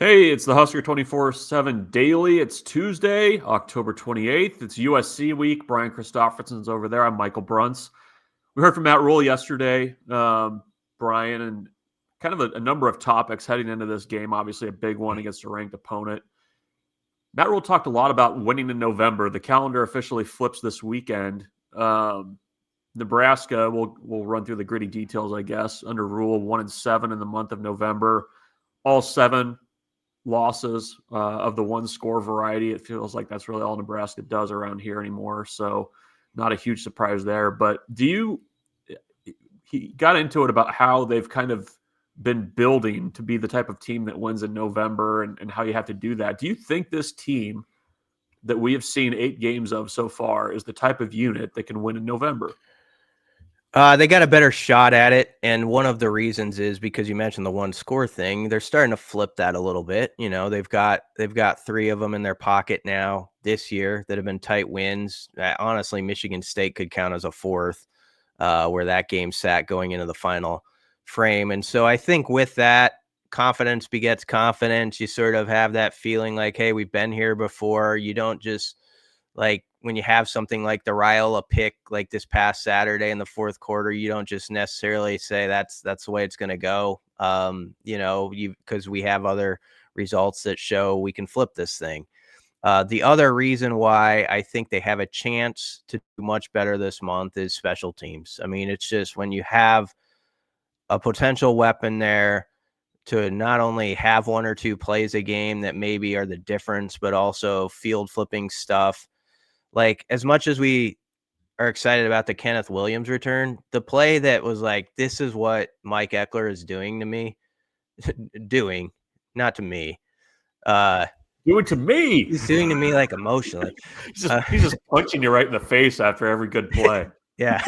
Hey, it's the Husker247 Daily. It's Tuesday, October 28th. It's USC week. Brian Christopherson's over there. I'm Michael Bruntz. We heard from Matt Rule yesterday, Brian, and kind of a number of topics heading into this game. Obviously, a big one against a ranked opponent. Matt Rule talked a lot about winning in November. The calendar officially flips this weekend. Nebraska, we'll run through the gritty details, I guess, under Rule 1-7 in the month of November. All 7 losses of the one score variety. It feels like that's really all Nebraska does around here anymore. So not a huge surprise there. But he got into it about how they've kind of been building to be the type of team that wins in November and how you have to do that. Do you think this team that we have seen 8 games of so far is the type of unit that can win in November? They got a better shot at it, and one of the reasons is because you mentioned the one score thing. They're starting to flip that a little bit. You know, they've got 3 of them in their pocket now this year that have been tight wins. Honestly, Michigan State could count as a 4th, where that game sat going into the final frame. And so I think with that, confidence begets confidence. You sort of have that feeling like, hey, we've been here before. You don't just like when you have something like the Raiola pick like this past Saturday in the 4th quarter, you don't just necessarily say that's the way it's going to go. Because we have other results that show we can flip this thing. The other reason why I think they have a chance to do much better this month is special teams. I mean, it's just when you have a potential weapon there to not only have 1 or 2 plays a game that maybe are the difference, but also field flipping stuff. Like, as much as we are excited about the Kenneth Williams return, the play that was like, this is what Mike Eckler is doing to me, not to me. Do it to me. He's doing to me like emotionally. He's just punching you right in the face after every good play. Yeah.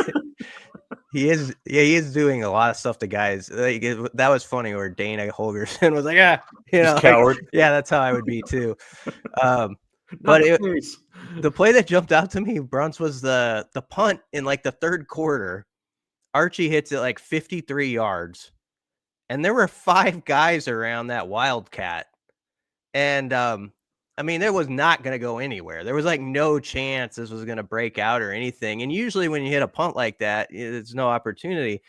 He is doing a lot of stuff to guys. Like, that was funny where Dana Holgerson was like, Coward. Yeah, that's how I would be too. But the play that jumped out to me, Bruntz, was the punt in like the 3rd quarter. Archie hits it like 53 yards, and there were 5 guys around that Wildcat. And I mean, it was not going to go anywhere. There was like no chance this was going to break out or anything. And usually when you hit a punt like that, it's no opportunity.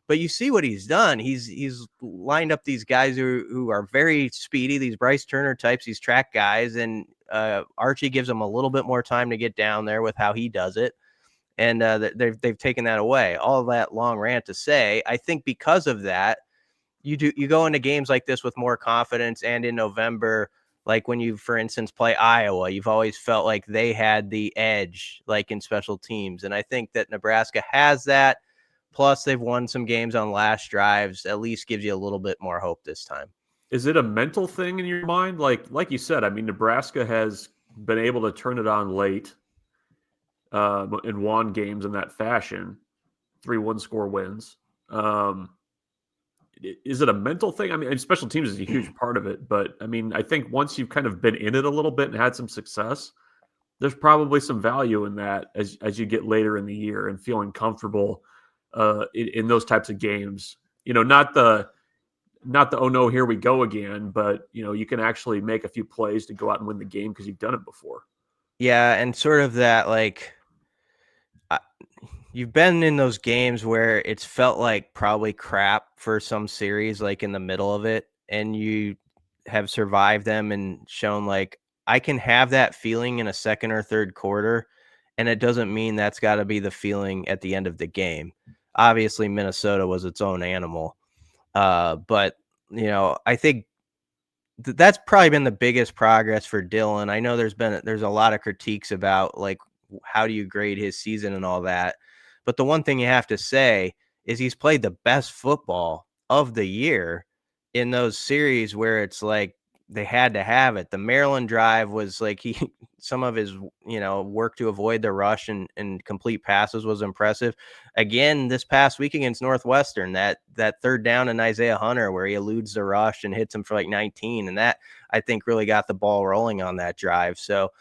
But you see what he's done. He's lined up these guys who are very speedy, these Bryce Turner types, these track guys, and Archie gives them a little bit more time to get down there with how he does it. And they've taken that away. All of that long rant to say, I think because of that, you go into games like this with more confidence. And in November, like when you, for instance, play Iowa, you've always felt like they had the edge, like in special teams. And I think that Nebraska has that. Plus, they've won some games on last drives. At least gives you a little bit more hope this time. Is it a mental thing in your mind? Like you said, I mean, Nebraska has been able to turn it on late and won games in that fashion, 3 one-score wins. Is it a mental thing? I mean, special teams is a huge part of it, but I mean, I think once you've kind of been in it a little bit and had some success, there's probably some value in that as you get later in the year and feeling comfortable in those types of games. You know, not the oh no, here we go again, but you know, you can actually make a few plays to go out and win the game because you've done it before. Yeah, and sort of that, like, you've been in those games where it's felt like probably crap for some series, like in the middle of it, and you have survived them and shown like, I can have that feeling in a 2nd or 3rd quarter, and it doesn't mean that's got to be the feeling at the end of the game. Obviously, Minnesota was its own animal, but you know, I think that's probably been the biggest progress for Dylan. I know there's a lot of critiques about like, how do you grade his season and all that, but the one thing you have to say is he's played the best football of the year in those series where it's like they had to have it. The Maryland drive was like some of his, work to avoid the rush and complete passes was impressive. Again, this past week against Northwestern, that 3rd down in Isaiah Hunter where he eludes the rush and hits him for like 19. And that, I think, really got the ball rolling on that drive. So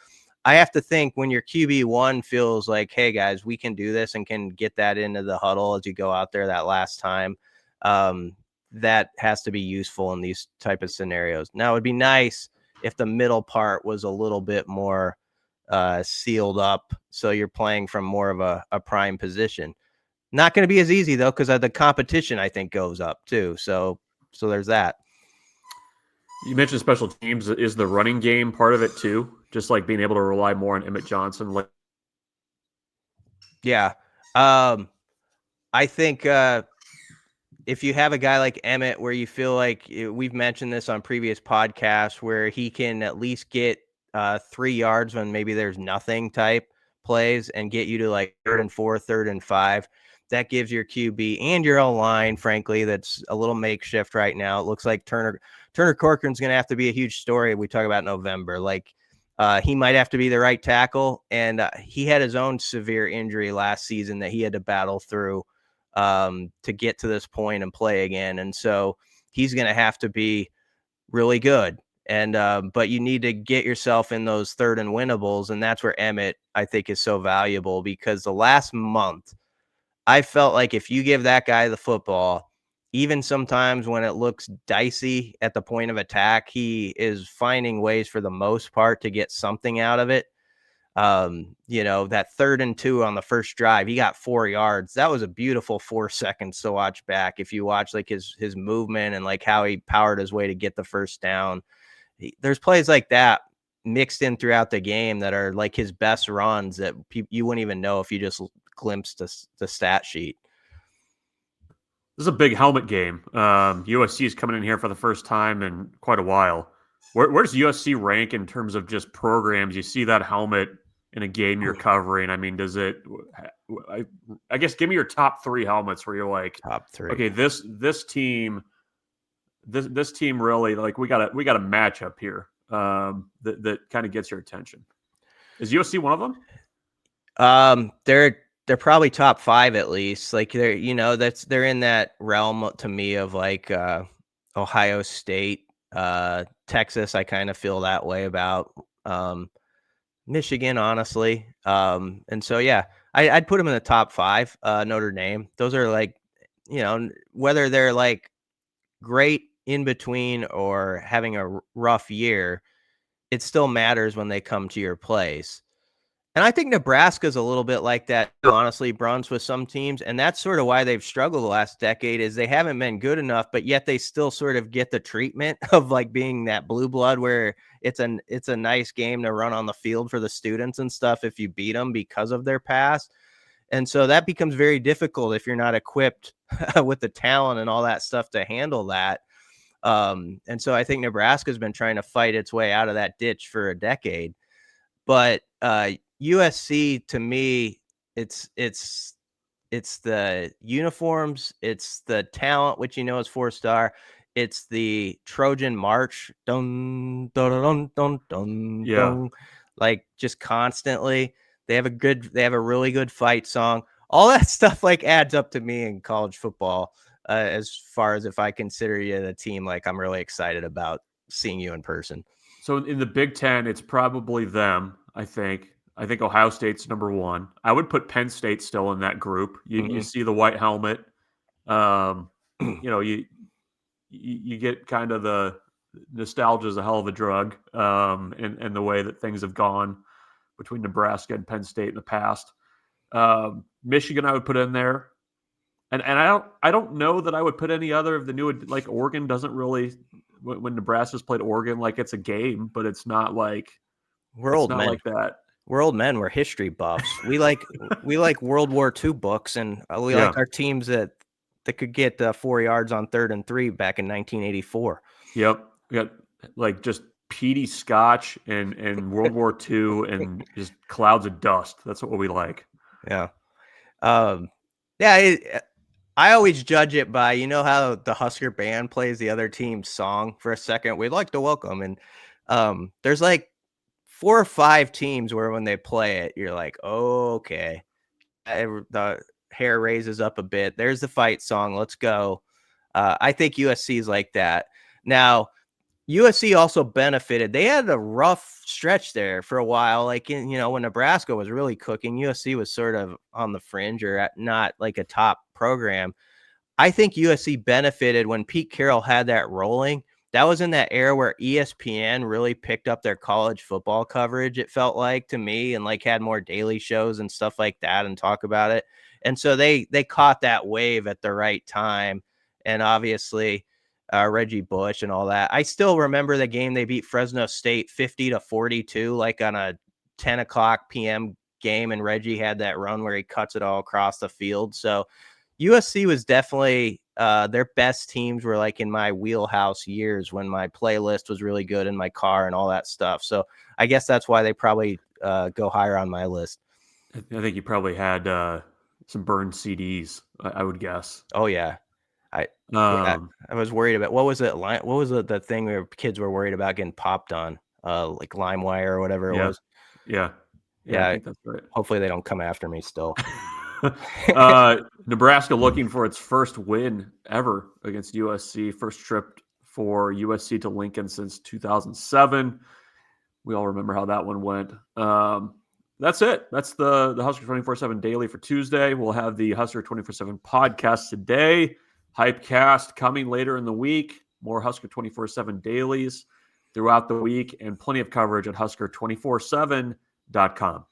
I have to think when your QB1 feels like, hey guys, we can do this and can get that into the huddle as you go out there that last time. that has to be useful in these type of scenarios. Now, it'd be nice if the middle part was a little bit more sealed up, so you're playing from more of a prime position. Not going to be as easy though, because the competition I think goes up too. So there's that. You mentioned special teams. Is the running game part of it too? Just like being able to rely more on Emmett Johnson. Like, Yeah. I think if you have a guy like Emmett, where you feel like we've mentioned this on previous podcasts, where he can at least get 3 yards when maybe there's nothing type plays and get you to like 3rd and 4, 3rd and 5. That gives your QB and your O line, frankly, that's a little makeshift right now. It looks like Turner Corcoran's going to have to be a huge story. We talk about November. Like he might have to be the right tackle, and he had his own severe injury last season that he had to battle through to get to this point and play again. And so he's going to have to be really good. And but you need to get yourself in those 3rd and winnables, and that's where Emmett, I think, is so valuable, because the last month I felt like if you give that guy the football, even sometimes when it looks dicey at the point of attack, he is finding ways for the most part to get something out of it. That 3rd and 2 on the first drive, he got 4 yards. That was a beautiful 4 seconds to watch back. If you watch like his movement and like how he powered his way to get the first down, there's plays like that mixed in throughout the game that are like his best runs that you wouldn't even know if you just glimpsed the stat sheet. this is a big helmet game. USC is coming in here for the first time in quite a while. Where's USC rank in terms of just programs? You see that helmet in a game you're covering. I mean, does it? I guess give me your top 3 helmets where you're like, Top 3. okay, this team, this team really, like, we got a matchup here that kind of gets your attention. Is USC one of them? They're probably top 5 at least. Like they're in that realm to me of like Ohio State, Texas. I kind of feel that way about Michigan, honestly. And so yeah, I'd put them in the top 5. Notre Dame. Those are like, whether they're like great in between or having a rough year, it still matters when they come to your place. And I think Nebraska's a little bit like that, honestly, Bruntz, with some teams. And that's sort of why they've struggled the last decade, is they haven't been good enough, but yet they still sort of get the treatment of like being that blue blood where it's a nice game to run on the field for the students and stuff if you beat them because of their past. And so that becomes very difficult if you're not equipped with the talent and all that stuff to handle that. And so I think Nebraska's been trying to fight its way out of that ditch for a decade. But USC, to me, it's the uniforms, it's the talent, which is 4-star. It's the Trojan March, dun dun dun dun dun Yeah. dun, like just constantly. They have a really good fight song. All that stuff like adds up to me in college football. As far as if I consider you a team, like I'm really excited about seeing you in person. So in the Big Ten, it's probably them. I think Ohio State's number 1. I would put Penn State still in that group. You see the white helmet. You get kind of the nostalgia is a hell of a drug, and the way that things have gone between Nebraska and Penn State in the past. Michigan, I would put in there, and I don't know that I would put any other of the new, like Oregon doesn't really, when Nebraska's played Oregon, like it's a game, but it's not like We're old men. like that. We're old men. We're history buffs. We like World War II books, and we like our teams that could get 4 yards on 3rd and 3 back in 1984. Yep, we got like just peaty Scotch and World War II and just clouds of dust. That's what we like. Yeah, yeah. I always judge it by how the Husker band plays the other team's song for a second. We'd like to welcome, and there's like 4 or 5 teams where when they play it, you're like, oh, okay. The hair raises up a bit. There's the fight song. Let's go. I think USC is like that. Now, USC also benefited. They had a rough stretch there for a while. Like, when Nebraska was really cooking, USC was sort of on the fringe or not like a top program. I think USC benefited when Pete Carroll had that rolling. That was in that era where ESPN really picked up their college football coverage, it felt like to me, and like had more daily shows and stuff like that and talk about it. And so they caught that wave at the right time. And obviously Reggie Bush and all that. I still remember the game they beat Fresno State 50-42, like on a 10 o'clock p.m. game. And Reggie had that run where he cuts it all across the field. So USC was definitely their best teams were like in my wheelhouse years when my playlist was really good in my car and all that stuff. So I guess that's why they probably go higher on my list. I think you probably had some burned CDs, I would guess. Oh yeah. Yeah, I was worried about what was it? What was the thing where kids were worried about getting popped on, like LimeWire or whatever it was? Yeah, I Yeah. think that's right. Hopefully they don't come after me still. Nebraska looking for its first win ever against USC. First trip for USC to Lincoln since 2007. We all remember how that one went. That's it. That's the Husker 24/7 Daily for Tuesday. We'll have the Husker 24/7 podcast today. Hypecast coming later in the week. More Husker 24/7 dailies throughout the week and plenty of coverage at Husker247.com.